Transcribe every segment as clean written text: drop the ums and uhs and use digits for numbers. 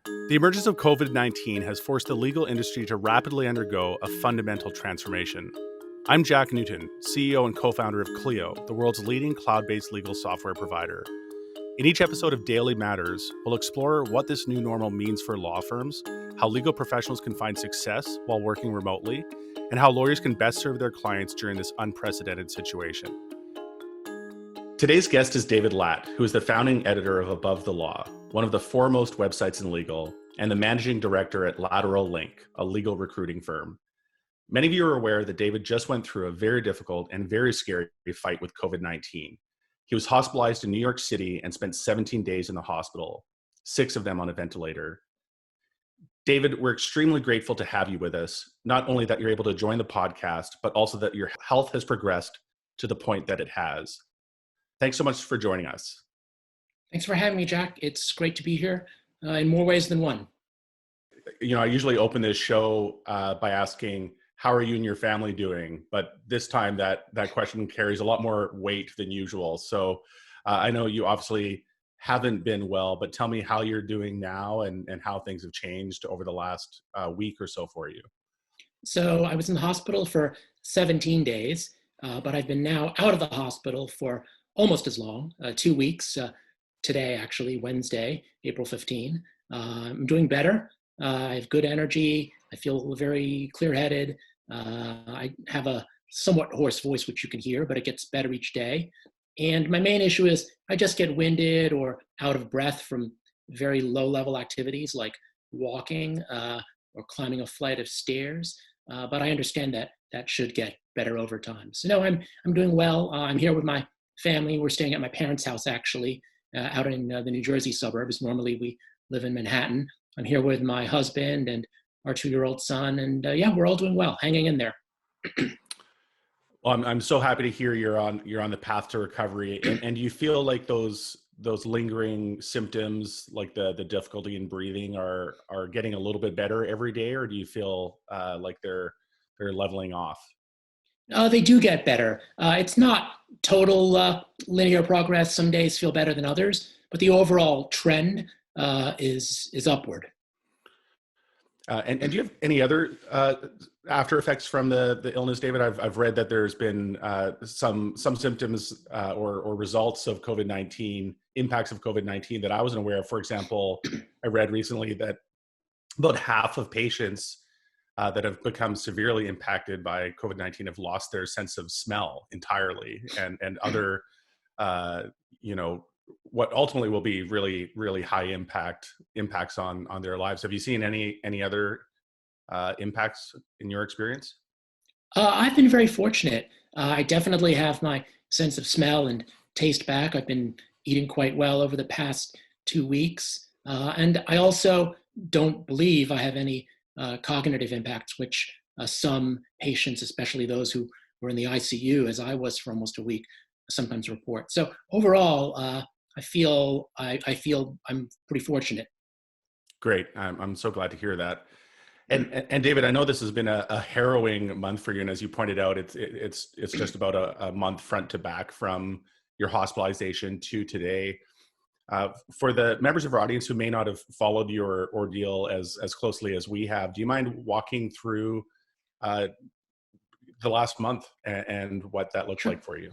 The emergence of COVID-19 has forced the legal industry to rapidly undergo a fundamental transformation. I'm Jack Newton, CEO and co-founder of Clio, the world's leading cloud-based legal software provider. In each episode of Daily Matters, we'll explore what this new normal means for law firms, how legal professionals can find success while working remotely, and how lawyers can best serve their clients during this unprecedented situation. Today's guest is David Lat, who is the founding editor of Above the Law, one of the foremost websites in legal, and the managing director at Lateral Link, a legal recruiting firm. Many of you are aware that David just went through a very difficult and very scary fight with COVID-19. He was hospitalized in New York City and spent 17 days in the hospital, 6 of them on a ventilator. David, we're extremely grateful to have you with us, not only that you're able to join the podcast, but also that your health has progressed to the point that it has. Thanks so much for joining us. Thanks for having me, Jack. It's great to be here in more ways than one. I usually open this show by asking, how are you and your family doing? But this time that question carries a lot more weight than usual. So I know you obviously haven't been well, but tell me how you're doing now and how things have changed over the last week or so for you. So I was in the hospital for 17 days, but I've been now out of the hospital for almost as long, 2 weeks. Today, actually, Wednesday, April 15. I'm doing better. I have good energy. I feel very clear-headed. I have a somewhat hoarse voice, which you can hear, but it gets better each day. And my main issue is I just get winded or out of breath from very low-level activities like walking or climbing a flight of stairs. But I understand that that should get better over time. So no, I'm doing well. I'm here with my family. We're staying at my parents' house, actually, out in the New Jersey suburbs. Normally, we live in Manhattan. I'm here with my husband and our 2-year-old son, and yeah, we're all doing well, hanging in there. Well, I'm so happy to hear you're on the path to recovery, and you feel like those lingering symptoms, like the difficulty in breathing, are getting a little bit better every day, or do you feel like they're leveling off? They do get better. It's not total linear progress. Some days feel better than others, but the overall trend is upward. And do you have any other after effects from the illness, David? I've read that there's been some symptoms or results of COVID-19, impacts of COVID-19 that I wasn't aware of. For example, I read recently that about half of patients that have become severely impacted by COVID-19 have lost their sense of smell entirely, and other, what ultimately will be really, really high impacts on their lives. Have you seen any other impacts in your experience? I've been very fortunate. I definitely have my sense of smell and taste back. I've been eating quite well over the past 2 weeks. And I also don't believe I have any cognitive impacts, which some patients, especially those who were in the ICU, as I was for almost a week, sometimes report. So overall, I feel I'm pretty fortunate. Great. I'm so glad to hear that. And David, I know this has been a harrowing month for you, and as you pointed out, it's just about a month front to back from your hospitalization to today. For the members of our audience who may not have followed your ordeal as closely as we have, do you mind walking through the last month and what that looks like for you?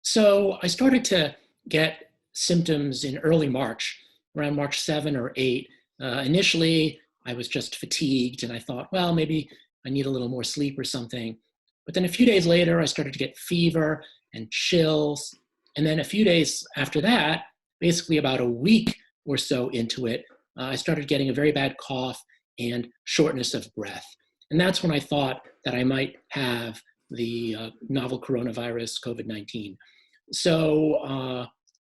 So I started to get symptoms in early March, around March 7 or 8. Initially, I was just fatigued, and I thought, well, maybe I need a little more sleep or something. But then a few days later, I started to get fever and chills. And then a few days after that, basically about a week or so into it, I started getting a very bad cough and shortness of breath. And that's when I thought that I might have the novel coronavirus, COVID-19. So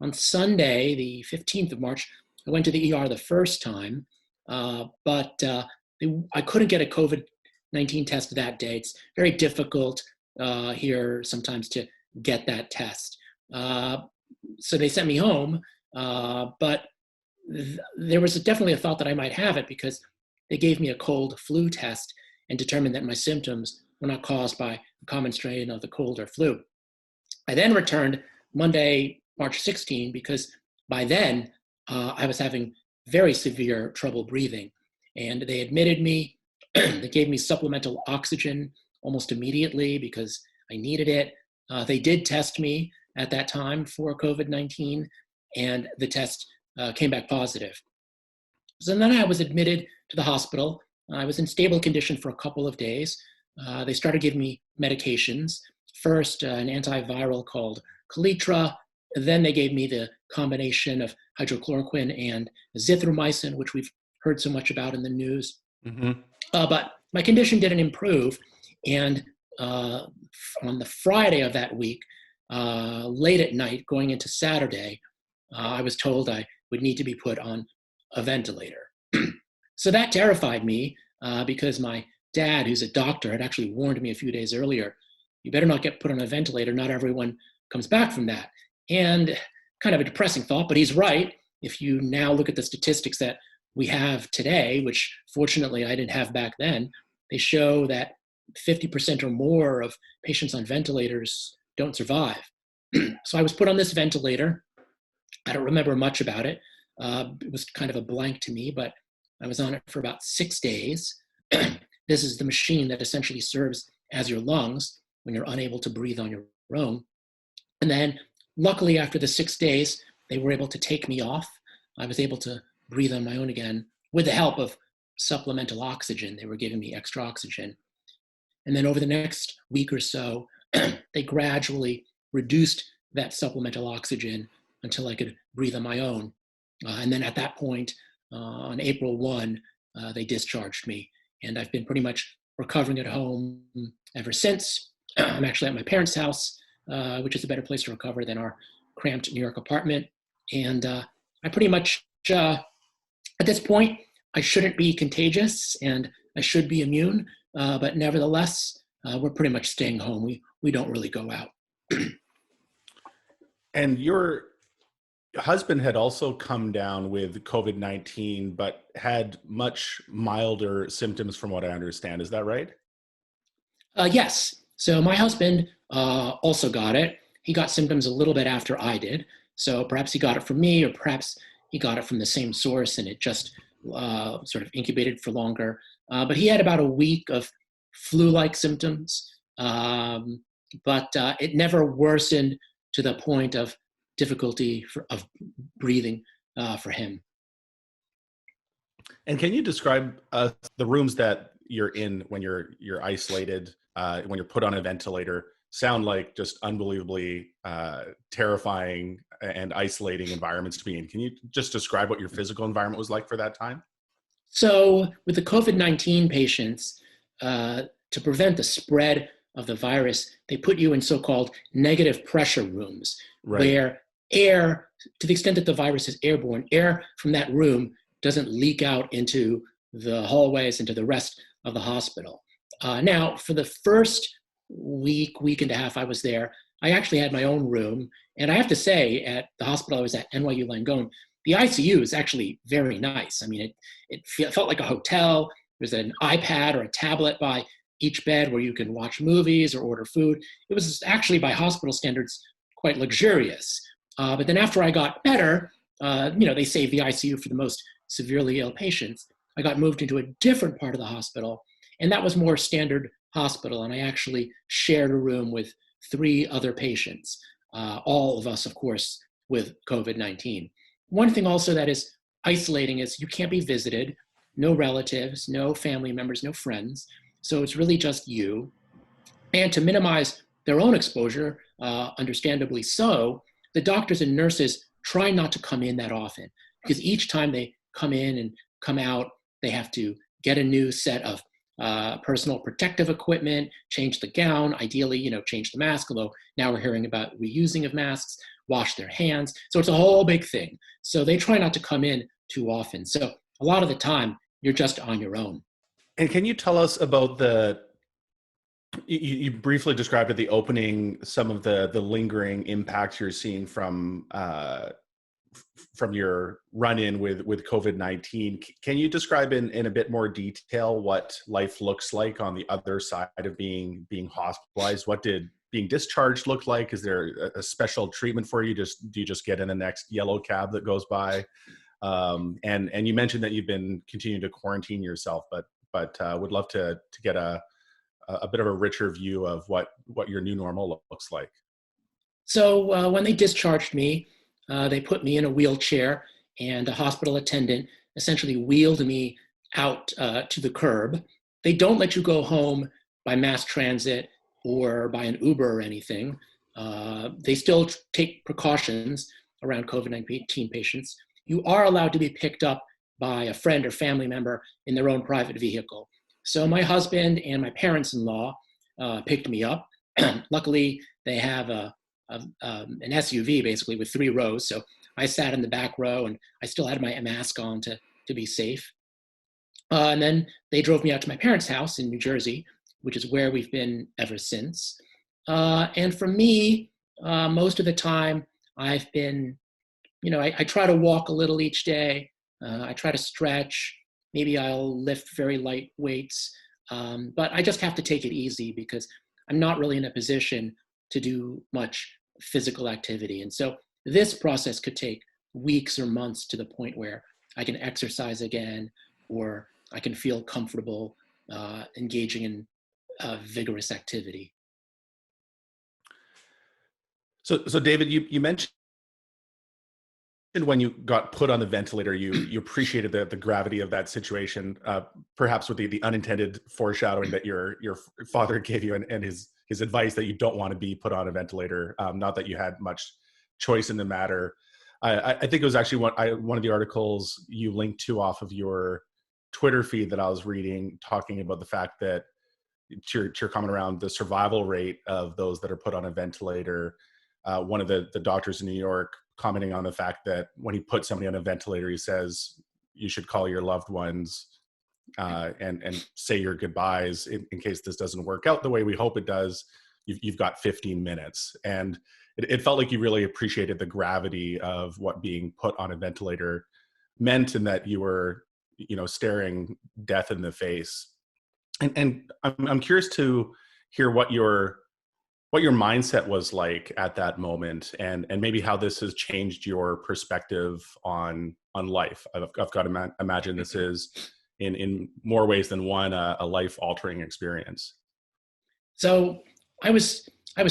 on Sunday, the 15th of March, I went to the ER the first time, but I couldn't get a COVID-19 test that day. It's very difficult here sometimes to get that test. So they sent me home, but there was definitely a thought that I might have it because they gave me a cold flu test and determined that my symptoms were not caused by a common strain of the cold or flu. I then returned Monday, March 16, because by then I was having very severe trouble breathing. And they admitted me. They gave me supplemental oxygen almost immediately because I needed it. They did test me at that time for COVID-19, and the test came back positive. So then I was admitted to the hospital. I was in stable condition for a couple of days. They started giving me medications. First, an antiviral called Kaletra. Then they gave me the combination of hydrochloroquine and azithromycin, which we've heard so much about in the news. Mm-hmm. But my condition didn't improve. And on the Friday of that week, late at night, going into Saturday, I was told I would need to be put on a ventilator. So that terrified me because my dad, who's a doctor, had actually warned me a few days earlier, you better not get put on a ventilator. Not everyone comes back from that. And kind of a depressing thought, but he's right. If you now look at the statistics that we have today, which fortunately I didn't have back then, they show that 50% or more of patients on ventilators don't survive. So I was put on this ventilator. I don't remember much about it. It was kind of a blank to me, but I was on it for about 6 days. This is the machine that essentially serves as your lungs when you're unable to breathe on your own. And then luckily after the 6 days, they were able to take me off. I was able to breathe on my own again with the help of supplemental oxygen. They were giving me extra oxygen. And then over the next week or so, they gradually reduced that supplemental oxygen until I could breathe on my own. And then at that point, on April 1, they discharged me. And I've been pretty much recovering at home ever since. I'm actually at my parents' house, which is a better place to recover than our cramped New York apartment. And I pretty much, at this point, I shouldn't be contagious and I should be immune. But nevertheless, we're pretty much staying home. We don't really go out. And your husband had also come down with COVID-19, but had much milder symptoms from what I understand. Is that right? Yes. So my husband also got it. He got symptoms a little bit after I did. So perhaps he got it from me, or perhaps he got it from the same source and it just sort of incubated for longer. But he had about a week of flu-like symptoms, but it never worsened to the point of difficulty of breathing for him. And can you describe the rooms that you're in when you're isolated, when you're put on a ventilator? Sound like just unbelievably terrifying and isolating environments to be in. Can you just describe what your physical environment was like for that time? So with the COVID-19 patients, to prevent the spread of the virus, they put you in so-called negative pressure rooms, Right. where air, to the extent that the virus is airborne, air from that room doesn't leak out into the hallways, into the rest of the hospital. Now, for the first week and a half I was there, I actually had my own room. And I have to say, at the hospital I was at, NYU Langone, the ICU is actually very nice. I mean, it felt like a hotel. There's an iPad or a tablet by each bed where you can watch movies or order food. It was actually, by hospital standards, quite luxurious. But then after I got better, they saved the ICU for the most severely ill patients. I got moved into a different part of the hospital, and that was more standard hospital. And I actually shared a room with 3 other patients, all of us, of course, with COVID-19. One thing also that is isolating is you can't be visited, no relatives, no family members, no friends. So it's really just you. And to minimize their own exposure, understandably so, the doctors and nurses try not to come in that often, because each time they come in and come out, they have to get a new set of personal protective equipment, change the gown, ideally, change the mask, although now we're hearing about reusing of masks, wash their hands. So it's a whole big thing. So they try not to come in too often. So a lot of the time, you're just on your own. And can you tell us about you briefly described at the opening some of the lingering impacts you're seeing from your run-in with COVID-19. Can you describe in a bit more detail what life looks like on the other side of being hospitalized? What did being discharged look like? Is there a special treatment for you? Do you just get in the next yellow cab that goes by? And you mentioned that you've been continuing to quarantine yourself, but would love to get a bit of a richer view of what your new normal looks like. So when they discharged me, they put me in a wheelchair, and a hospital attendant essentially wheeled me out to the curb. They don't let you go home by mass transit or by an Uber or anything. They still take precautions around COVID-19 patients. You are allowed to be picked up by a friend or family member in their own private vehicle. So my husband and my parents-in-law picked me up. Luckily, they have an SUV basically with 3 rows. So I sat in the back row, and I still had my mask on to be safe. And then they drove me out to my parents' house in New Jersey, which is where we've been ever since. And for me, most of the time, I've been, I try to walk a little each day. I try to stretch. Maybe I'll lift very light weights. But I just have to take it easy because I'm not really in a position to do much physical activity. And so this process could take weeks or months to the point where I can exercise again, or I can feel comfortable engaging in vigorous activity. So David, you mentioned when you got put on the ventilator, you appreciated the gravity of that situation, perhaps with the unintended foreshadowing that your father gave you, and his advice that you don't want to be put on a ventilator. Not that you had much choice in the matter. I think it was actually one of the articles you linked to off of your Twitter feed that I was reading, talking about the fact that to your comment around the survival rate of those that are put on a ventilator. One of the doctors in New York commenting on the fact that when he puts somebody on a ventilator, he says you should call your loved ones and say your goodbyes in case this doesn't work out the way we hope it does. You've got 15 minutes. And it felt like you really appreciated the gravity of what being put on a ventilator meant, and that you were, staring death in the face. And I'm curious to hear what your mindset was like at that moment, and maybe how this has changed your perspective on life. I've got to imagine this is in more ways than one a life altering experience. So I was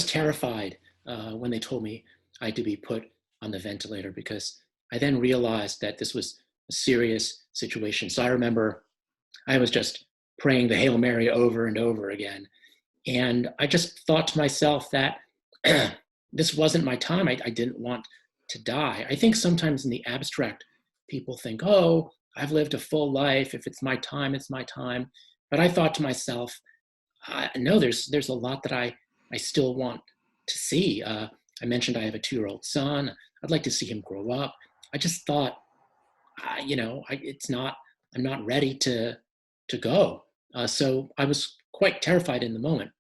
terrified when they told me I had to be put on the ventilator, because I then realized that this was a serious situation. So I remember I was just praying the Hail Mary over and over again. And I just thought to myself that this wasn't my time. I didn't want to die. I think sometimes in the abstract, people think, oh, I've lived a full life. If it's my time, it's my time. But I thought to myself, no, there's a lot that I still want to see. I mentioned I have a 2-year-old son. I'd like to see him grow up. I just thought, I'm not ready to go. So I was quite terrified in the moment.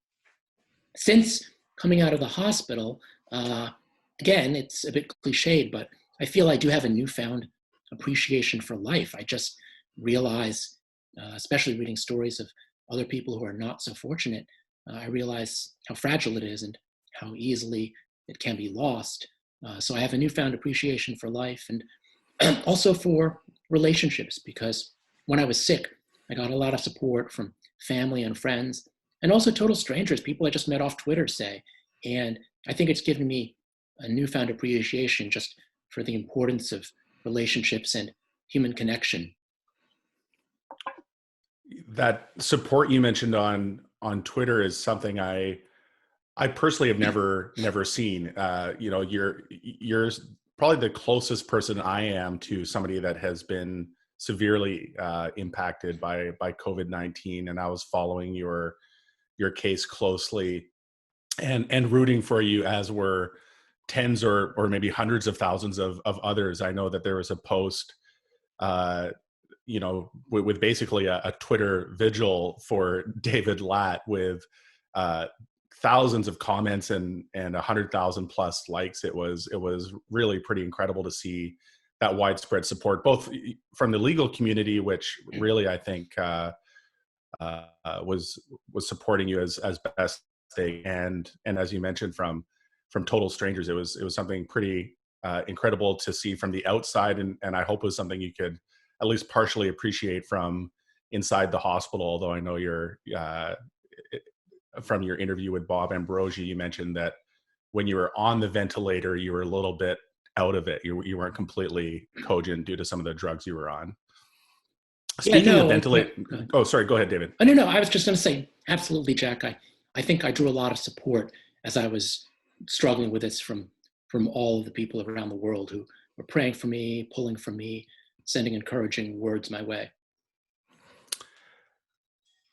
Since coming out of the hospital, again, it's a bit cliched, but I feel I do have a newfound appreciation for life. I just realize, especially reading stories of other people who are not so fortunate, I realize how fragile it is and how easily it can be lost. So I have a newfound appreciation for life, and also for relationships, because when I was sick, I got a lot of support from family and friends, and also total strangers, people I just met off Twitter, say. And I think it's given me a newfound appreciation just for the importance of relationships and human connection. That support you mentioned on Twitter is something I personally have never seen. You're probably the closest person I am to somebody that has been severely impacted by COVID-19, and I was following your case closely and rooting for you, as were tens or maybe hundreds of thousands of others. I know that there was a post, with basically a Twitter vigil for David Lat, with thousands of comments and 100,000 plus likes. It was really pretty incredible to see that widespread support, both from the legal community, which really I think was supporting you as best they, and as you mentioned, from total strangers. It was something pretty incredible to see from the outside, and I hope was something you could at least partially appreciate from inside the hospital. Although I know you're from your interview with Bob Ambrosi, you mentioned that when you were on the ventilator, you were a little bit out of it. You weren't completely cogent due to some of the drugs you were on. Speaking of ventilator, oh, sorry, go ahead, David. Oh, no, I was just going to say, absolutely, Jack. I think I drew a lot of support as I was struggling with this from all of the people around the world who were praying for me, pulling for me, sending encouraging words my way.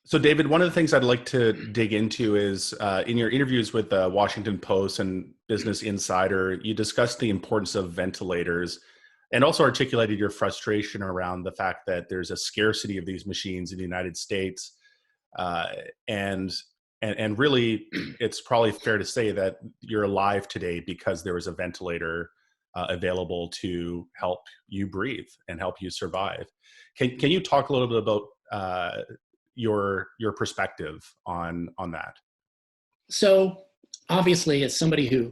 So, David, one of the things I'd like to dig into is in your interviews with the Washington Post and Business Insider, you discussed the importance of ventilators and also articulated your frustration around the fact that there's a scarcity of these machines in the United States. And really, it's probably fair to say that you're alive today because there was a ventilator available to help you breathe and help you survive. Can you talk a little bit about your perspective on that? So obviously, as somebody who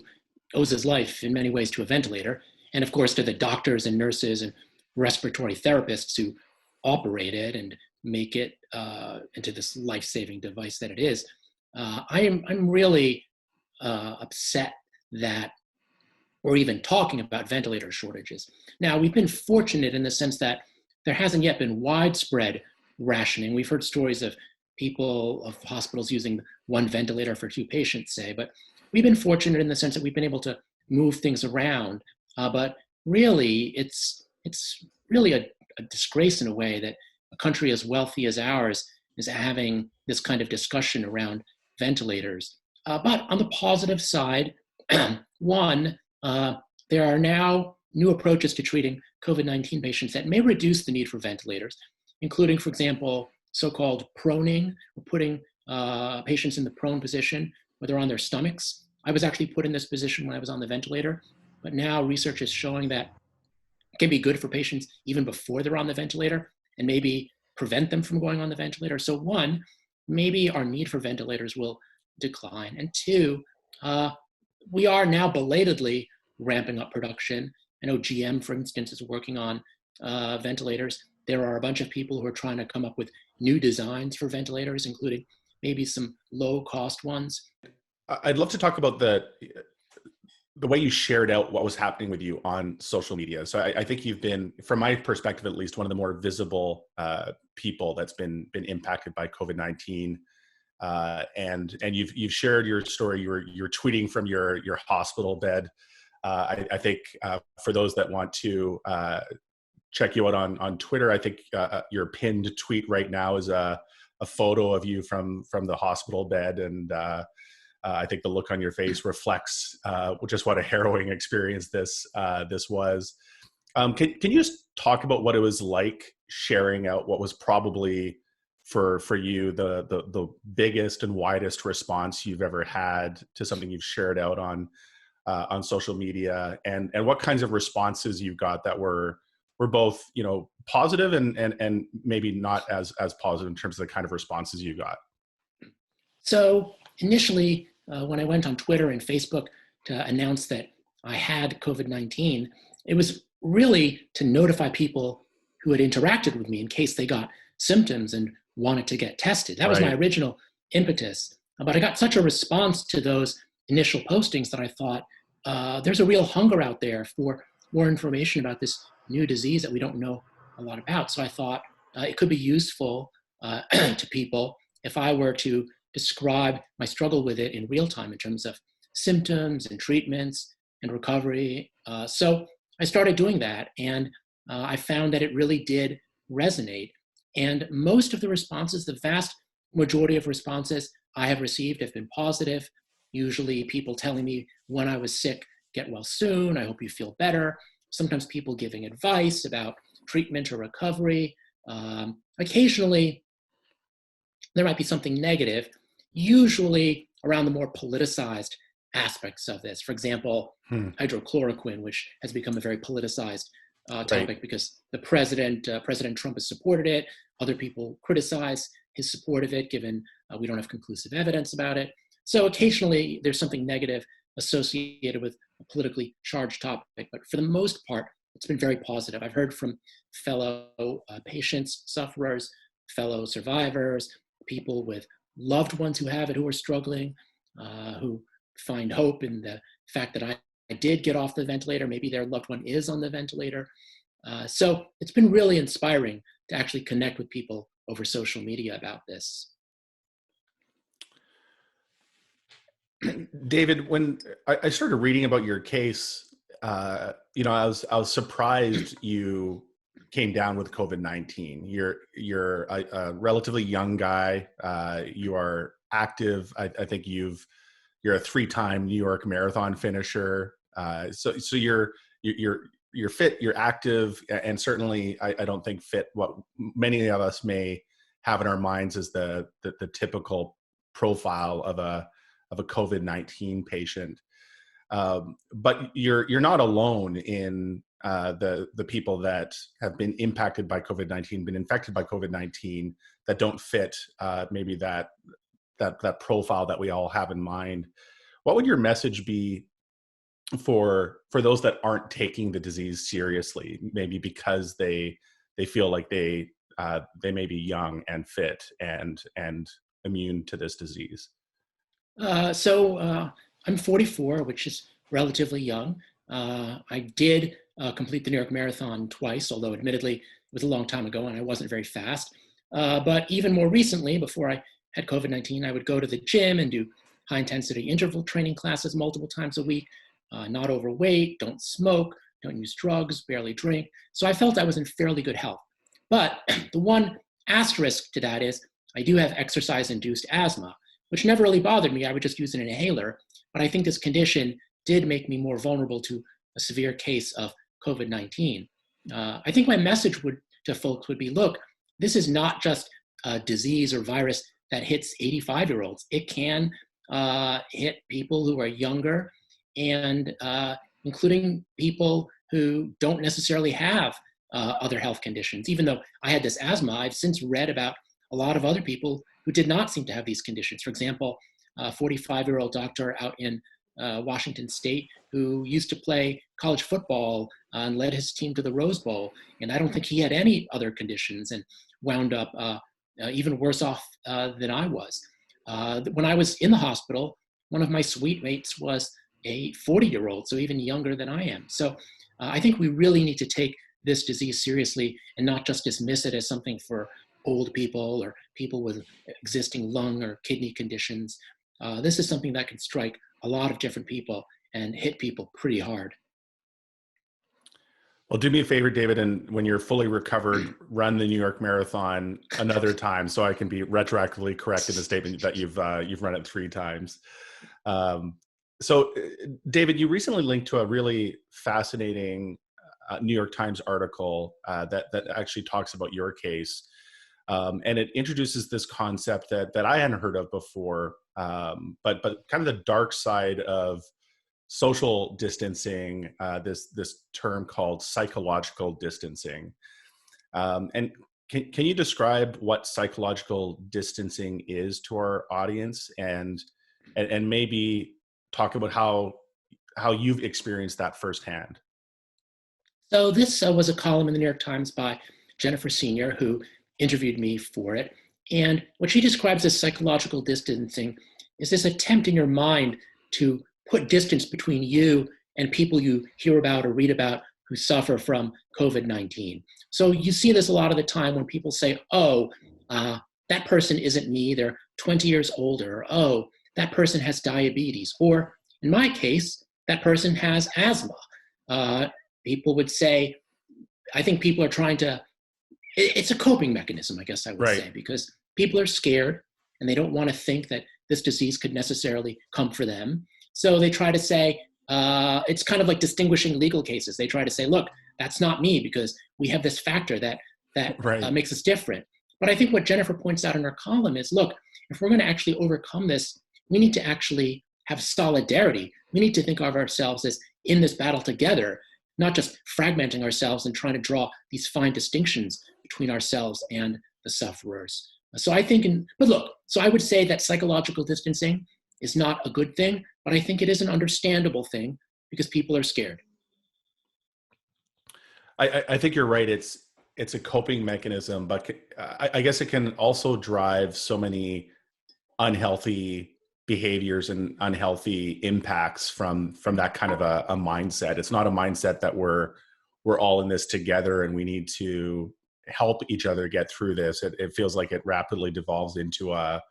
owes his life in many ways to a ventilator, and of course to the doctors and nurses and respiratory therapists who operate it and make it into this life-saving device that it is, I'm really upset that we're even talking about ventilator shortages. Now, we've been fortunate in the sense that there hasn't yet been widespread rationing. We've heard stories of hospitals using one ventilator for 2 patients, say, but we've been fortunate in the sense that we've been able to move things around. But really, it's really a disgrace in a way that a country as wealthy as ours is having this kind of discussion around ventilators. But on the positive side, one, there are now new approaches to treating COVID-19 patients that may reduce the need for ventilators, including, for example, so-called proning, or putting patients in the prone position where they're on their stomachs. I was actually put in this position when I was on the ventilator, but now research is showing that it can be good for patients even before they're on the ventilator and maybe prevent them from going on the ventilator. So one, maybe our need for ventilators will decline. And two, we are now belatedly ramping up production. I know GM, for instance, is working on ventilators. There are a bunch of people who are trying to come up with new designs for ventilators, including maybe some low-cost ones. I'd love to talk about the way you shared out what was happening with you on social media. So I think you've been, from my perspective at least, one of the more visible people that's been impacted by COVID-19. And you've shared your story. You're tweeting from your hospital bed. I think for those that want to check you out on Twitter, I think your pinned tweet right now is a photo of you from the hospital bed, and I think the look on your face reflects just what a harrowing experience this was. Can you just talk about what it was like sharing out what was probably for you the biggest and widest response you've ever had to something you've shared out on social media, and what kinds of responses you got that were both, positive and maybe not as positive in terms of the kind of responses you got? So initially, when I went on Twitter and Facebook to announce that I had COVID-19, it was really to notify people who had interacted with me in case they got symptoms and wanted to get tested. That was my original impetus. But I got such a response to those initial postings that I thought there's a real hunger out there for more information about this new disease that we don't know a lot about. So I thought it could be useful to people if I were to describe my struggle with it in real time in terms of symptoms and treatments and recovery. So I started doing that, and I found that it really did resonate. And most of the responses, the vast majority of responses I have received have been positive. Usually people telling me when I was sick, get well soon, I hope you feel better. Sometimes people giving advice about treatment or recovery. Occasionally, there might be something negative, usually around the more politicized aspects of this. For example, hydrochloroquine, which has become a very politicized topic because the President Trump has supported it. Other people criticize his support of it, given we don't have conclusive evidence about it. So occasionally there's something negative associated with a politically charged topic. But for the most part, it's been very positive. I've heard from fellow patients, sufferers, fellow survivors, people with loved ones who have it, who are struggling, who find hope in the fact that I did get off the ventilator. Maybe their loved one is on the ventilator. So it's been really inspiring to actually connect with people over social media about this. David, when I started reading about your case, I was surprised you came down with COVID-19. You're a relatively young guy. You are active. I think you're a 3-time New York Marathon finisher. So you're fit. You're active, and certainly I don't think fit what many of us may have in our minds as the typical profile of a COVID-19 patient. But you're not alone in the people that have been impacted by COVID-19, been infected by COVID-19, that don't fit maybe that profile that we all have in mind. What would your message be for those that aren't taking the disease seriously, maybe because they feel like they may be young and fit and immune to this disease? So I'm 44, which is relatively young. I did complete the New York Marathon twice, although admittedly it was a long time ago and I wasn't very fast. But even more recently, before I had COVID-19, I would go to the gym and do high intensity interval training classes multiple times a week, not overweight, don't smoke, don't use drugs, barely drink. So I felt I was in fairly good health. But the one asterisk to that is I do have exercise-induced asthma, which never really bothered me. I would just use an inhaler. But I think this condition did make me more vulnerable to a severe case of COVID-19. I think my message to folks would be, look, this is not just a disease or virus that hits 85-year-olds. It can hit people who are younger, and including people who don't necessarily have other health conditions. Even though I had this asthma, I've since read about a lot of other people who did not seem to have these conditions. For example, a 45-year-old doctor out in Washington State who used to play college football and led his team to the Rose Bowl. And I don't think he had any other conditions and wound up even worse off than I was. When I was in the hospital, one of my suite mates was a 40-year-old, so even younger than I am. So I think we really need to take this disease seriously and not just dismiss it as something for old people or people with existing lung or kidney conditions. This is something that can strike a lot of different people and hit people pretty hard. Well, do me a favor, David, and when you're fully recovered, run the New York Marathon another time so I can be retroactively correct in the statement that you've run it 3 times. So, David, you recently linked to a really fascinating New York Times article that actually talks about your case. And it introduces this concept that I hadn't heard of before, but kind of the dark side of social distancing, this term called psychological distancing. And can you describe what psychological distancing is to our audience, and maybe talk about how you've experienced that firsthand? So this was a column in the New York Times by Jennifer Senior, who interviewed me for it. And what she describes as psychological distancing is this attempt in your mind to put distance between you and people you hear about or read about who suffer from COVID-19. So you see this a lot of the time when people say, oh, that person isn't me, they're 20 years older. Or, oh, that person has diabetes. Or in my case, that person has asthma. People would say, I think people are trying to, it's a coping mechanism, I guess I would say, because people are scared and they don't want to think that this disease could necessarily come for them. So they try to say, it's kind of like distinguishing legal cases. They try to say, look, that's not me because we have this factor that makes us different. But I think what Jennifer points out in her column is, look, if we're going to actually overcome this, we need to actually have solidarity. We need to think of ourselves as in this battle together, not just fragmenting ourselves and trying to draw these fine distinctions between ourselves and the sufferers. So I think, so I would say that psychological distancing is not a good thing, but I think it is an understandable thing because people are scared. I think you're right. It's a coping mechanism, but I guess it can also drive so many unhealthy behaviors and unhealthy impacts from that kind of a mindset. It's not a mindset that we're all in this together and we need to help each other get through this. It feels like it rapidly devolves into a,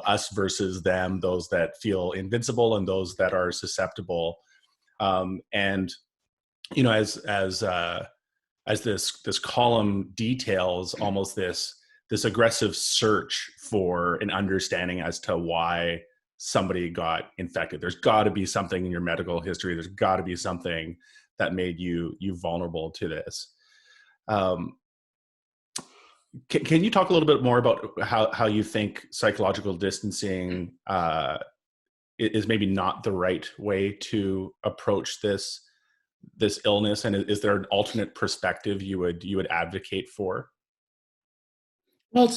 us versus them, those that feel invincible and those that are susceptible. And as this column details, almost this aggressive search for an understanding as to why somebody got infected. There's got to be something in your medical history. There's got to be something that made you vulnerable to this. Can you talk a little bit more about how you think psychological distancing is maybe not the right way to approach this illness, and is there an alternate perspective you would advocate for? Well,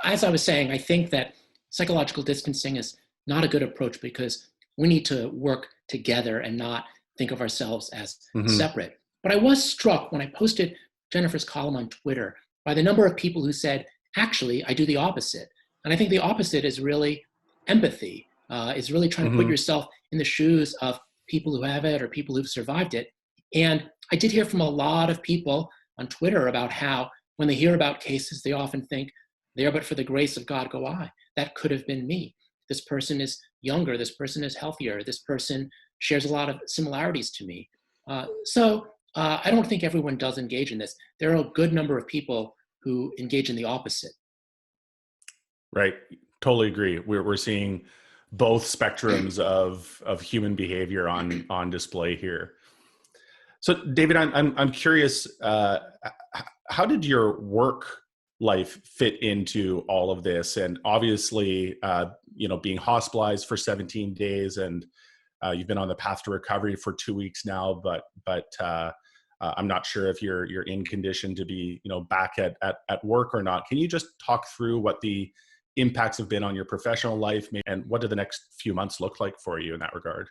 as I was saying, I think that psychological distancing is not a good approach because we need to work together and not think of ourselves as separate. But I was struck when I posted Jennifer's column on Twitter by the number of people who said, actually, I do the opposite. And I think the opposite is really empathy, is really trying to put yourself in the shoes of people who have it or people who've survived it. And I did hear from a lot of people on Twitter about how when they hear about cases, they often think, there but for the grace of God go I. That could have been me. This person is younger. This person is healthier. This person shares a lot of similarities to me. So I don't think everyone does engage in this. There are a good number of people who engage in the opposite. Right. Totally agree. We're seeing both spectrums of human behavior on display here. So, David, I'm curious. How did your work life fit into all of this? And obviously, being hospitalized for 17 days, and you've been on the path to recovery for 2 weeks now. But I'm not sure if you're in condition to be back at work or not. Can you just talk through what the impacts have been on your professional life, and what do the next few months look like for you in that regard?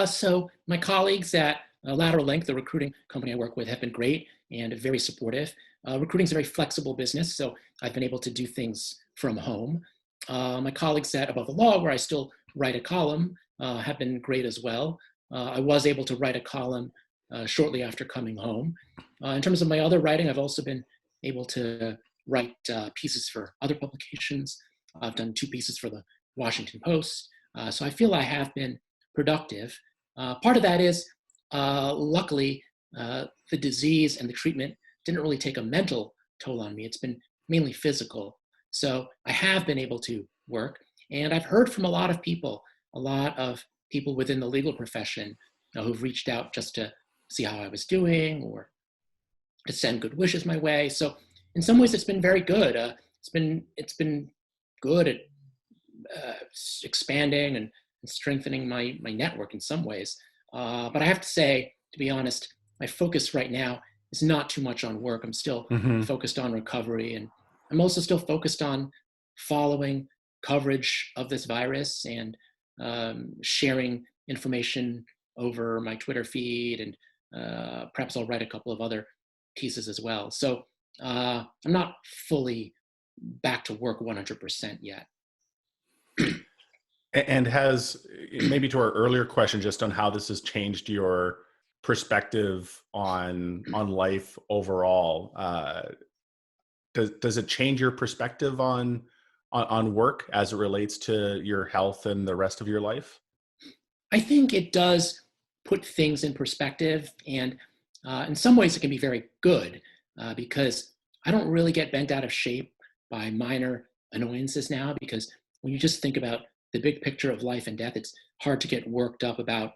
So my colleagues at Lateral Link, the recruiting company I work with, have been great and very supportive. Recruiting is a very flexible business, so I've been able to do things from home. My colleagues at Above the Law, where I still write a column, have been great as well. I was able to write a column shortly after coming home. In terms of my other writing, I've also been able to write pieces for other publications. I've done 2 pieces for the Washington Post. So I feel I have been productive. Part of that is, luckily, the disease and the treatment didn't really take a mental toll on me. It's been mainly physical. So I have been able to work. And I've heard from a lot of people within the legal profession who've reached out just to see how I was doing or to send good wishes my way. So in some ways, it's been very good. It's been good at expanding and strengthening my network in some ways. But I have to say, to be honest, my focus right now is not too much on work. I'm still focused on recovery, and I'm also still focused on following coverage of this virus and sharing information over my Twitter feed, and perhaps I'll write a couple of other pieces as well. So I'm not fully back to work 100% yet. And has, maybe to our earlier question, just on how this has changed your perspective on life overall, does it change your perspective on work as it relates to your health and the rest of your life? I think it does put things in perspective, and in some ways it can be very good because I don't really get bent out of shape by minor annoyances now, because when you just think about the big picture of life and death, it's hard to get worked up about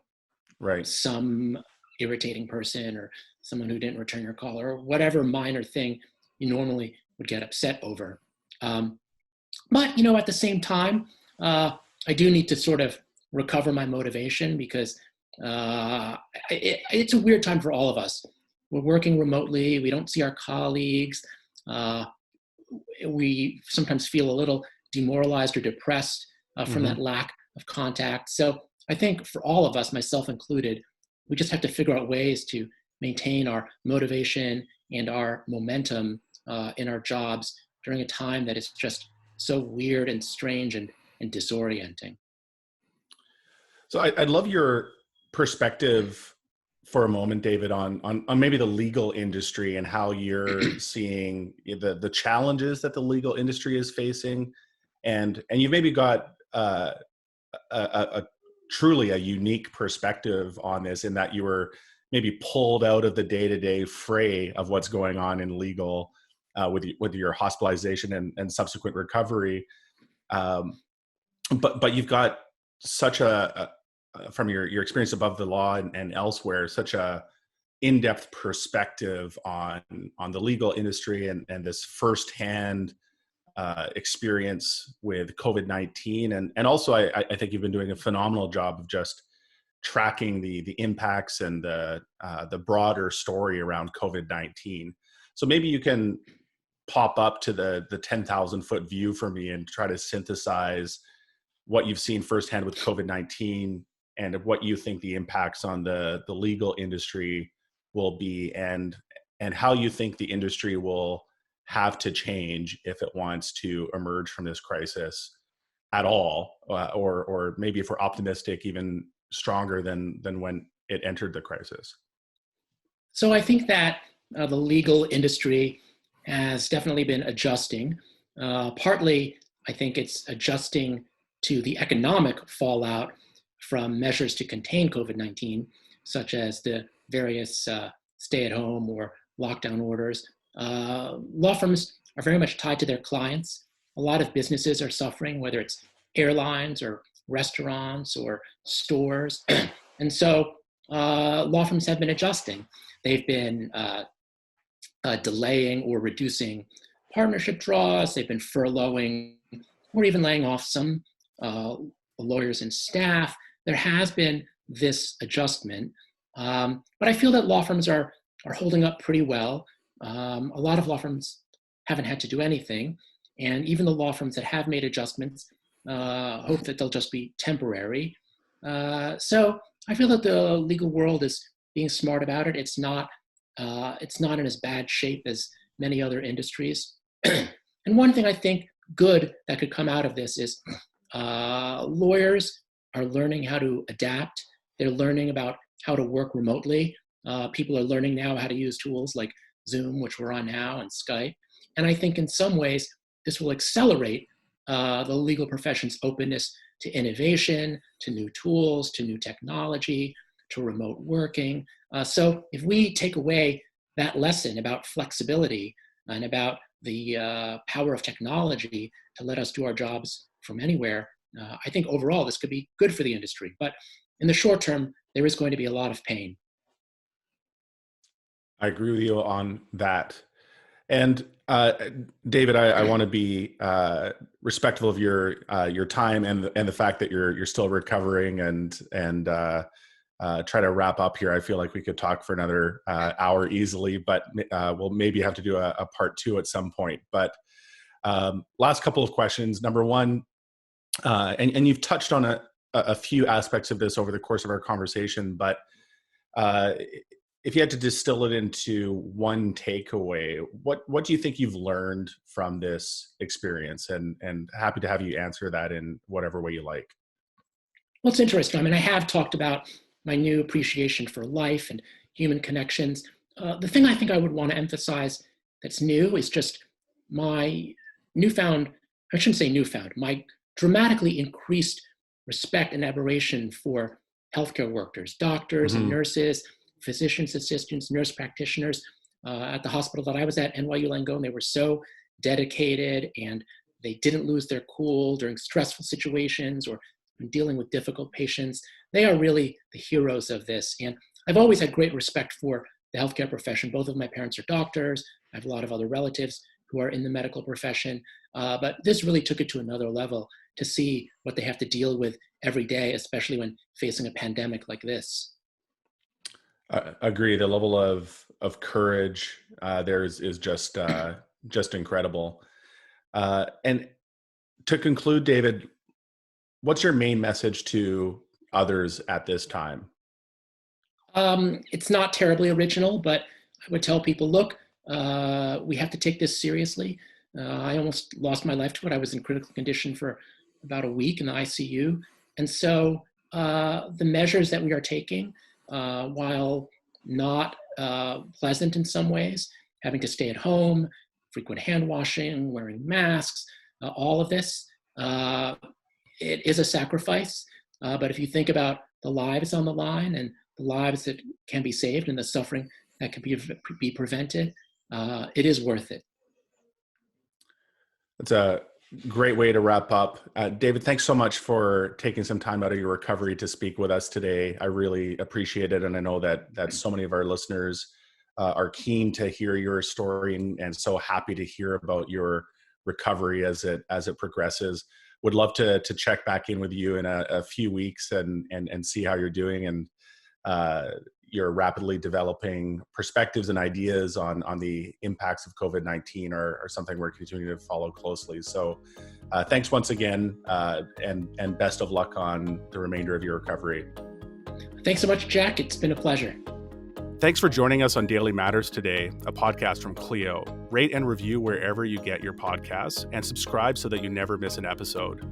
some irritating person or someone who didn't return your call or whatever minor thing you normally would get upset over. But, at the same time, I do need to sort of recover my motivation because it's a weird time for all of us. We're working remotely. We don't see our colleagues. We sometimes feel a little demoralized or depressed from that Hmm. lack of contact. So I think for all of us, myself included, we just have to figure out ways to maintain our motivation and our momentum in our jobs during a time that is just so weird and strange and disorienting. So I'd love your perspective for a moment, David, on maybe the legal industry and how you're seeing the challenges that the legal industry is facing, and you've maybe got a truly a unique perspective on this, in that you were maybe pulled out of the day-to-day fray of what's going on in legal, with your hospitalization and subsequent recovery. Um, but you've got such from your experience above the law and elsewhere, such a in-depth perspective on the legal industry and this firsthand experience with COVID-19. And also I think you've been doing a phenomenal job of just tracking the impacts and the broader story around COVID-19. So maybe you can pop up to the 10,000 foot view for me and try to synthesize what you've seen firsthand with COVID-19 and what you think the impacts on the legal industry will be, and how you think the industry will have to change if it wants to emerge from this crisis at all, or maybe if we're optimistic, even stronger than when it entered the crisis. So I think that the legal industry has definitely been adjusting. Partly, I think it's adjusting to the economic fallout from measures to contain COVID-19, such as the various stay-at-home or lockdown orders. Law firms are very much tied to their clients. A lot of businesses are suffering, whether it's airlines or restaurants or stores. And so law firms have been adjusting. They've been delaying or reducing partnership draws. They've been furloughing or even laying off some lawyers and staff. There has been this adjustment, but I feel that law firms are holding up pretty well. A lot of law firms haven't had to do anything, and even the law firms that have made adjustments hope that they'll just be temporary. So I feel that the legal world is being smart about it. It's not in as bad shape as many other industries. And one thing I think good that could come out of this is lawyers are learning how to adapt. They're learning about how to work remotely. People are learning now how to use tools like Zoom, which we're on now, and Skype. And I think in some ways, this will accelerate the legal profession's openness to innovation, to new tools, to new technology, to remote working. So if we take away that lesson about flexibility and about the power of technology to let us do our jobs from anywhere, I think overall this could be good for the industry. But in the short term, there is going to be a lot of pain. I agree with you on that. And David, I want to be respectful of your time and the fact that you're still recovering, and try to wrap up here. I feel like we could talk for another hour easily, but we'll maybe have to do a part two at some point. But last couple of questions. Number one, and you've touched on a few aspects of this over the course of our conversation, but if you had to distill it into one takeaway, what do you think you've learned from this experience? And happy to have you answer that in whatever way you like. Well, it's interesting. I mean, I have talked about my new appreciation for life and human connections. The thing I think I would want to emphasize that's new is just my newfound, I shouldn't say newfound, my dramatically increased respect and admiration for healthcare workers, doctors and Hmm. nurses, physicians assistants, nurse practitioners at the hospital that I was at, NYU Langone. They were so dedicated, and they didn't lose their cool during stressful situations or dealing with difficult patients. They are really the heroes of this. And I've always had great respect for the healthcare profession. Both of my parents are doctors. I have a lot of other relatives who are in the medical profession. But this really took it to another level to see what they have to deal with every day, especially when facing a pandemic like this. Agree. The level of courage there is just incredible. And to conclude, David, What's your main message to others at this time? It's not terribly original, but I would tell people, look, we have to take this seriously. I almost lost my life to it. I was in critical condition for about a week in the ICU. And so the measures that we are taking, while not pleasant in some ways, having to stay at home, frequent hand washing, wearing masks, all of this, it is a sacrifice. But if you think about the lives on the line and the lives that can be saved and the suffering that can be prevented, it is worth it. That's a great way to wrap up. David, thanks so much for taking some time out of your recovery to speak with us today. I really appreciate it. And I know that so many of our listeners are keen to hear your story and so happy to hear about your recovery as it progresses. Would love to check back in with you in a few weeks and see how you're doing and your rapidly developing perspectives and ideas on the impacts of COVID-19 are something we're continuing to follow closely. So thanks once again, and best of luck on the remainder of your recovery. Thanks so much, Jack. It's been a pleasure. Thanks for joining us on Daily Matters today, a podcast from Clio. Rate and review wherever you get your podcasts and subscribe so that you never miss an episode.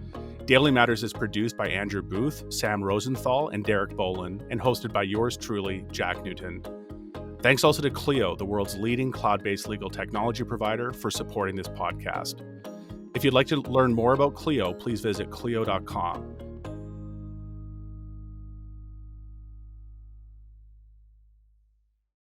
Daily Matters is produced by Andrew Booth, Sam Rosenthal, and Derek Bolin, and hosted by yours truly, Jack Newton. Thanks also to Clio, the world's leading cloud-based legal technology provider, for supporting this podcast. If you'd like to learn more about Clio, please visit clio.com.